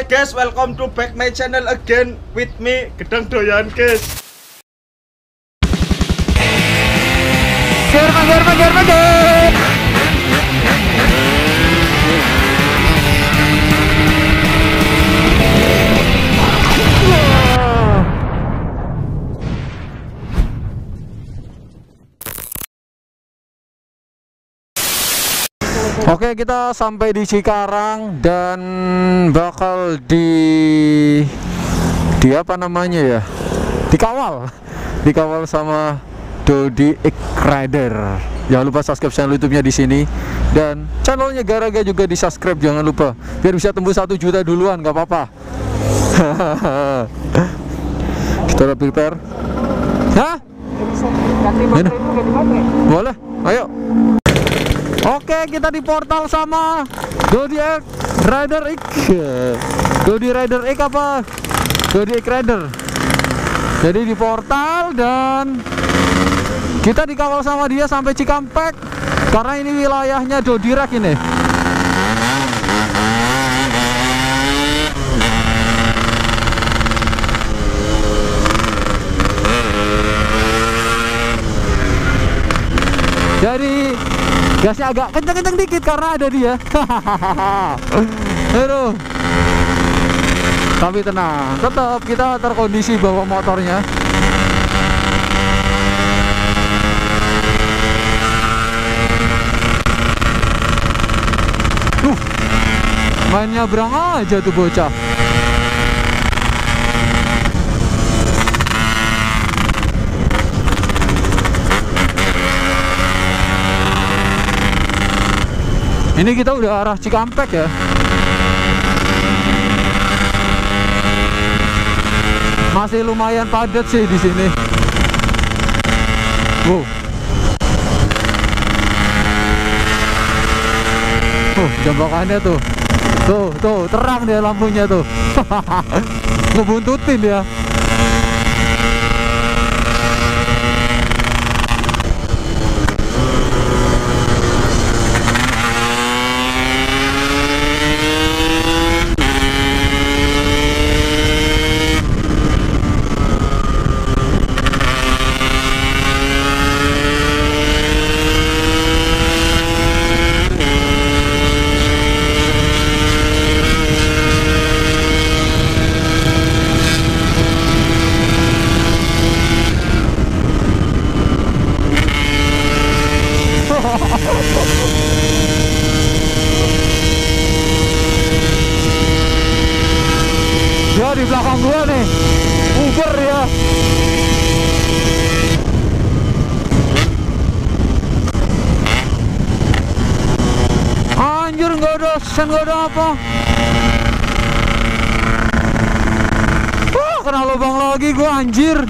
guys, welcome to back my channel again with me Gedang Doyan guys. Oke, kita sampai di Cikarang dan bakal di apa namanya ya? Dikawal sama Dodi X Rider. Jangan lupa subscribe channel YouTube-nya di sini dan channelnya Garaga juga di subscribe, jangan lupa biar bisa tembus 1 juta duluan, nggak apa-apa. Kita udah prepare. Hah? Boleh, ayo. Oke, kita di portal sama Dodi X Rider X. Dodi Rider X apa? Dodi X Rider. Jadi di portal dan kita dikawal sama dia sampai Cikampek karena ini wilayahnya Dodi Rek ini. Jadi gasnya agak kenceng-kenceng dikit karena ada dia. Aduh. Tapi tenang, tetap kita terkondisi bawa motornya. Main nyabrang aja tuh bocah. Ini kita udah arah Cikampek ya. Masih lumayan padat sih di sini. Wow. Jambakannya tuh. Tuh, terang dia lampunya tuh. Ngebuntutin dia. Dia di belakang gua nih, Uber ya. Anjir, nggak ada sen, nggak ada apa. Kena lubang lagi gua, anjir.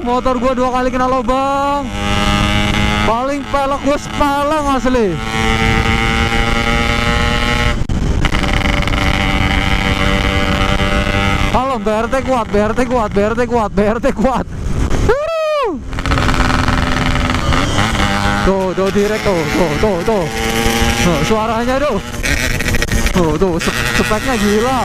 Motor gua 2 kali kena lubang. Paling pelek gua sepalang asli. Halo, BRT kuat, BRT kuat, BRT kuat, BRT kuat. Tuh direct tuh. Suaranya tuh. Tuh, speknya gila.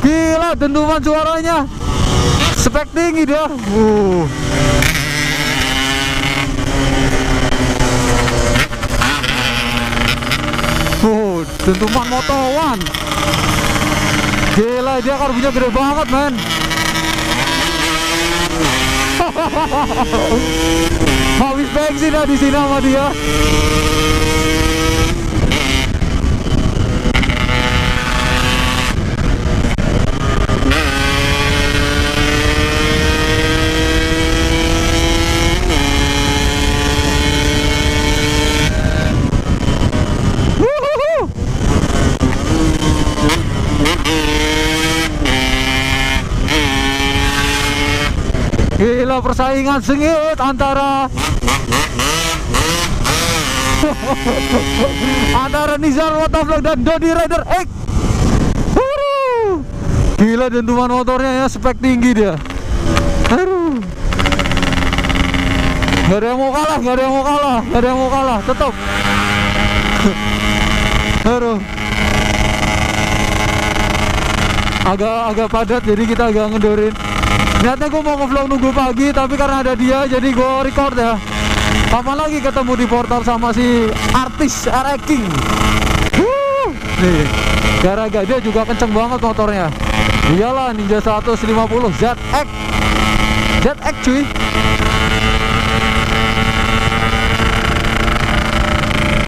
Gila, dentuman suaranya. Spek tinggi dia. Dentuman motowan. Gila, dia karbunya gede banget, men. Habis bensin dah di sini sama dia. adalah persaingan sengit antara Nizar Motovlog dan Dodi Rider X. Gila dentuman motornya ya, spek tinggi dia. Aduh. Gak ada yang mau kalah, tetap. Aduh. Agak padat, jadi kita agak ngendorin. Niatnya gue mau nge-vlog nunggu pagi, tapi karena ada dia jadi gue record ya. Kapan lagi ketemu di portal sama si artis RX King. Nih, gara-gara dia juga kenceng banget motornya. Iyalah, Ninja 150 ZX cuy.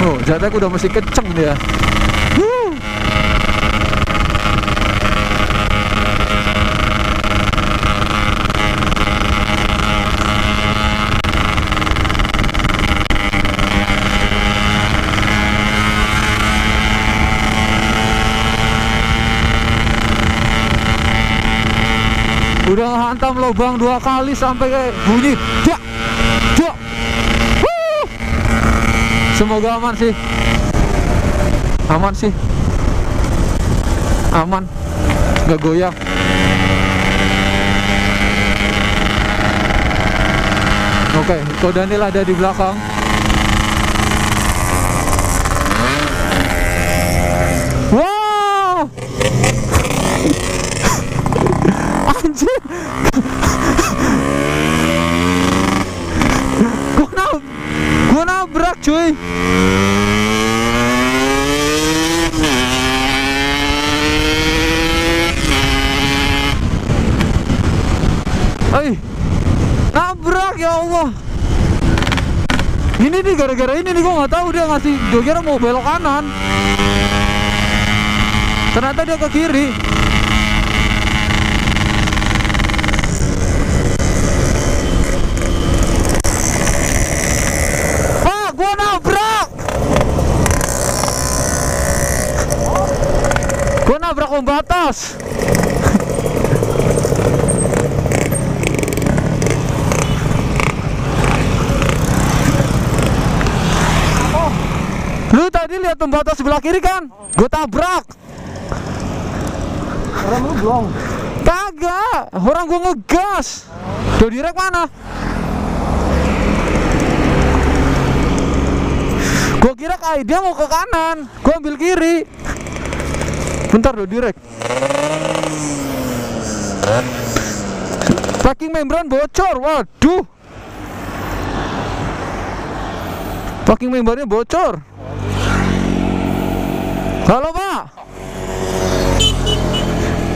Oh, ZX udah mesti kenceng dia. Udah hantam lubang 2 kali sampai kayak bunyi jak. Semoga aman sih. Aman, nggak goyang. Oke, Ko Daniel ada di belakang. Wow, anjir. Gua nabrak cuy. Nabrak ya Allah. Ini nih gara-gara ini nih gua nggak tahu dia ngasih, gua kira mau belok kanan. Ternyata dia ke kiri. Gua nabrak pembatas. Lu tadi lihat pembatas sebelah kiri kan? Gue tabrak. Orang lu belum? Kagak, orang gue ngegas. Dodi Rek mana? Gue kira kayak dia mau ke kanan, gue ambil kiri. Bentar Dodi Rek. Packing membran bocor, waduh. Packing membrannya bocor. Halo Pak.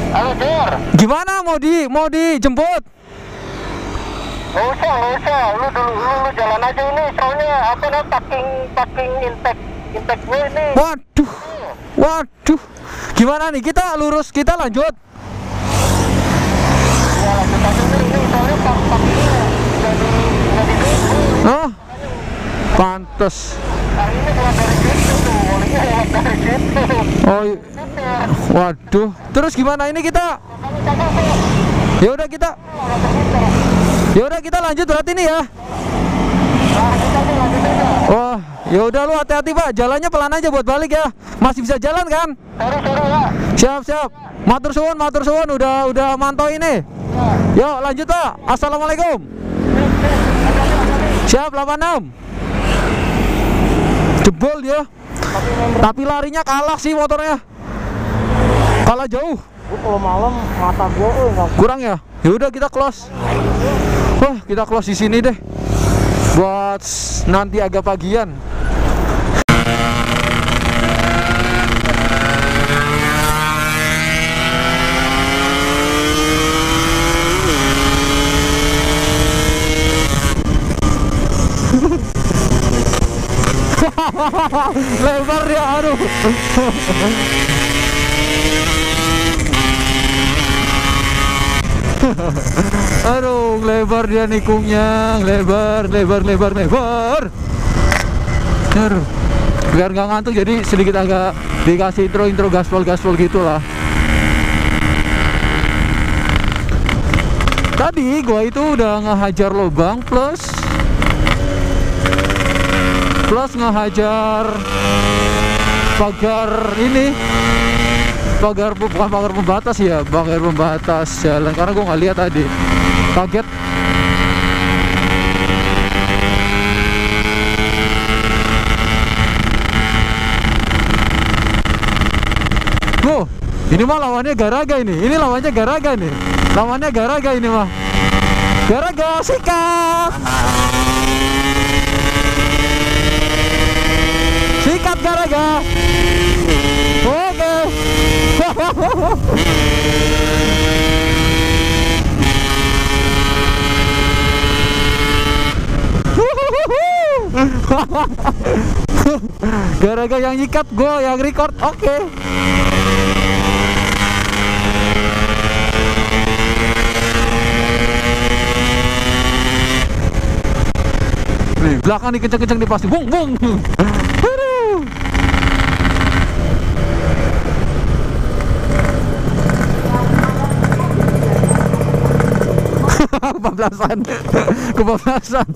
Halo Dur. Gimana mau dijemput? Nggak usah. Lu jalan aja ini. Soalnya apa namanya packing impact gue ini. Waduh. Gimana nih? Kita lurus, kita lanjut. Ya lanjut aja ini soalnya packingnya nggak ditunggu. Oh, pantes. Hari ini keluar dari situ tuh, olehnya keluar dari situ. Oh, waduh. Terus gimana ini kita? Ya udah kita lanjut berarti nih ya. Wah, ya udah lu hati-hati Pak, jalannya pelan aja buat balik ya. Masih bisa jalan kan? Sorry ya. Siap. Matur suwun udah mantau ini. Yuk lanjut Pak. Assalamualaikum. Siap 86. Jebol dia. Tapi larinya kalah sih motornya. Kalah jauh. Gue kalau malam mata gue nggak Kurang ya? Ya udah kita close. Wah, kita close di sini deh. Buat nanti agak pagian. Lebar dia, aduh. Aduh, lebar dia nikungnya, lebar. Aduh, biar nggak ngantuk jadi sedikit agak dikasih intro gaspol gitu lah. Tadi gua itu udah ngehajar lubang plus ngehajar pagar ini, bukan pagar pembatas ya, pagar pembatas jalan, karena gua nggak lihat tadi, kaget. Ini mah lawannya Garaga ini. Ini lawannya Garaga nih. Lawannya Garaga ini mah. Garaga sikat. Sikat Garaga. Oke. Garaga yang nyikat, gue yang record. Oke. Belakang nih kenceng-kenceng nih pasti. Bung bung. Aduh. Kebablasan.